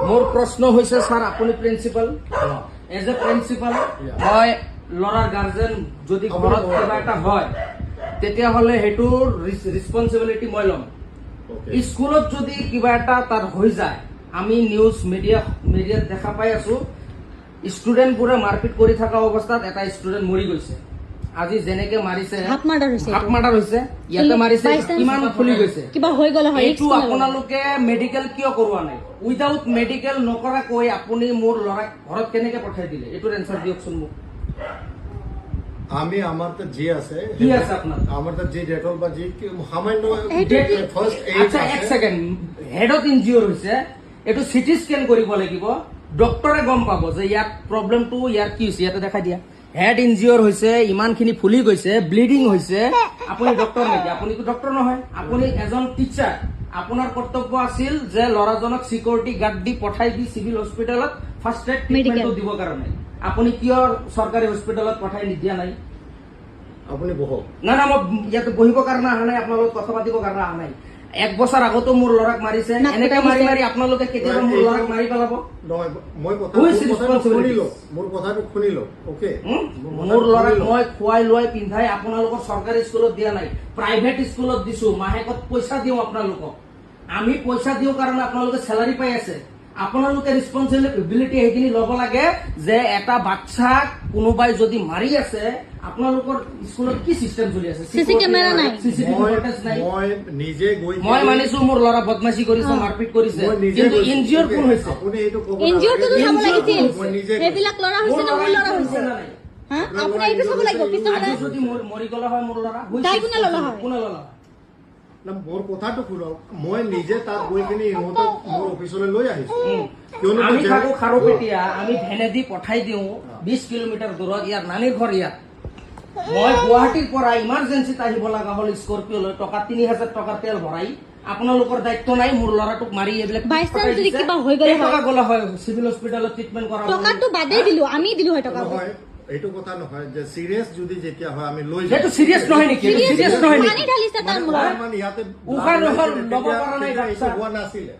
মোৰ প্ৰশ্ন হৈছে স্যাৰ আপুনি প্ৰিন্সিপাল এজ এ প্ৰিন্সিপাল মই লৰাৰ গাৰ্জেন যদি ঘৰত কিবা এটা হয় তেতিয়াহ'লে সেইটোৰ ৰেসপন্সিবিলিটি মই ল'ম স্কুলত যদি কিবা এটা তাৰ হৈ যায় আমি নিউজ মিডিয়াত দেখা পাই আছো ষ্টুডেন্টবোৰে মাৰপিট কৰি থকা অৱস্থাত এটা ষ্টুডেন্ট মৰি গৈছে আজি যেনেকে মাৰিছে হাত মাৰ্ডাৰ হৈছে ইয়াতে মাৰিছে কিমান ফুলি গৈছে কিবা হৈ গ'ল হয় এইটো আপোনালোকে মেডিকেল কিয় কৰোৱা নাই উইদাউট মেডিকেল নকৰাকৈ আপুনি মোৰ লৰাক ঘৰত কেনেকে পঠাই দিলে এইটোৰ এনসাৰ দিয়কচোন মোক আমি আমার তো জি আছে কি আছে আপনার আমার তো জি ডেটল বা জি সামান্য ফার্স্ট আচ্ছা এক সেকেন্ড হেডত ইনজিওর হৈছে এটো সিটি স্ক্যান কৰিব লাগিব ডক্টৰে গম পাব যে ইয়াৰ প্ৰবলেমটো ইয়াৰ কি হৈছে ইয়াতে দেখাই দিয়া হেড ইনজিওৰ হৈছে ইমানখিনি ফুলি গৈছে ব্লিডিং হৈছে আপুনি ডক্টৰ নেকি আপুনি তো ডক্টৰ নহয় আপুনি এজন টিচাৰ আপোনাৰ কৰ্তব্য আছিল যে লৰাজনক সিকিউৰিটি গাৰ্ড দি পঠাই দি সিভিল হস্পিটেলত ফাৰ্ষ্ট এড ট্ৰিটমেন্ট দিব কাৰণে আপুনি কিয় সরকারি হস্পিটালত পঠাই নিদিয়া নাই আপনি বহক না না মই ইয়াতে বহিবৰ কাৰণে অহা নাই আপোনালোক কথা পাতিবৰ কাৰণে অহা নাই এক বছৰ আগতো মোৰ লৰাক মাৰিছে এনেকে মাৰি মাৰি আপোনালোকে কেতিয়াবা মোৰ লৰাক মাৰি পেলাব নহয় মই মোৰ কথাটো শুনিলো ওকে মোৰ লৰাক মই খুৱাই লৈ পিন্ধাই আপোনালোকৰ চৰকাৰী স্কুলত দিয়া নাই প্ৰাইভেট স্কুলত দিছো মাহেকত পইচা দিও আপোনালোকক আমি পইচা দিও কাৰণে আপোনালোকে স্যালাৰি পাই আছে আপোনালোকে ৰেসপন্সিবিলিটি সেইখিনি ল'ব লাগে যে এটা বাচ্চাক কোনোবাই যদি মাৰি আছে আপোনালোকৰ স্কুলত কি সিস্টেম চলি আছে সিসি ক্যামেৰা নাই মই নিজে গৈ মই মানিছো মোৰ লৰা বদমাশি কৰিছে মাৰপিট কৰিছে কিন্তু ইনজিওৰ কোন হৈছে আপুনি এইটো ক'ব ইনজিওৰটো চাব লাগিছিল মই নিজে হেবিলাক লৰা হৈছে না মোৰ লৰা হৈছে হা আপুনি এইটো চাব লাগিব পিছলৈ আজি যদি মৰি গলা হয় মোৰ লৰা তাই কোনে ললা হয় কোনে ললা না মোৰ কথাটো শুনক মই নিজে তাত গৈ কিনে ইহঁতক মোৰ অফিচলৈ লৈ আহিছো কিয়নো আমি থাকো খাৰুপেটীয়া আমি ভেনেদি পঠাই দিও 20 কিলোমিটাৰ দূৰত ইয়াৰ নানীৰ ঘৰ ইয়াত মই গুৱাহাটীৰ পৰা ইমাৰ্জেন্সিত আহিব লগা হ'ল স্কৰপিঅ লৈ টকা 3000 টকা তেল ভৰাই আপোনালোকৰ দায়িত্ব নাই মোৰ লৰাটোক মাৰি এইবিলাক বাইচান্স যদি কিবা হৈ গ'লে হয় টকা গলা হয় সিভিল হস্পিটালত ট্ৰিটমেন্ট কৰাব টকাটো বাদেই দিলো আমি দিলো হয় টকা নহয় এইটো কথা নহয় যে সিরিয়াস যদি যেতিয়া হয় আমি লৈ এইটো সিরিয়াস নহয় নেকি সিরিয়াস নহয় পানী ঢালিছে তাৰ মূৰত মানে ইয়াতে উশাহ নহল ল'ব পৰা নাই এইটো হোৱা নাছিলে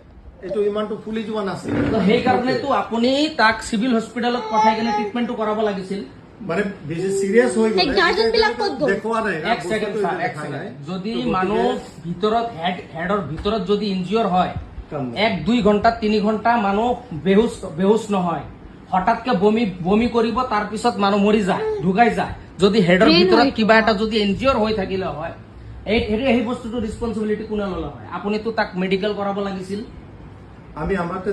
এইটো ইমানটো ফুলি যোৱা নাছিলে সেই কাৰণেতো আপুনি তাক সিভিল হস্পিটালত পঠাই কেনে ট্ৰিটমেন্টটো কৰাব লাগিছিল মানে বেছি সিৰিয়াস হৈ গ'ল গাৰ্জেন বিলাক ক'ত গ'ল দেখুৱা নাই এক সেকেন্ড যদি মানুহ ভিতৰত হেডৰ ভিতৰত যদি ইনজিওৰ হয় 1-2 ঘণ্টা 3 ঘণ্টা মানুহ বেহুশ নহয় হঠাৎকে বমি কৰিব তাৰ পিছত মানুহ মৰি যায় ঢুকাই যায় যদি হেডৰ ভিতৰত কিবা এটা যদি ইনজিওৰ হৈ থাকিলে হয় এই বস্তুটো ৰেসপন্সিবিলিটি কোনে ল'লে হয় আপুনি তো তাক মেডিকেল কৰাব লাগিছিল আমি আমাৰতে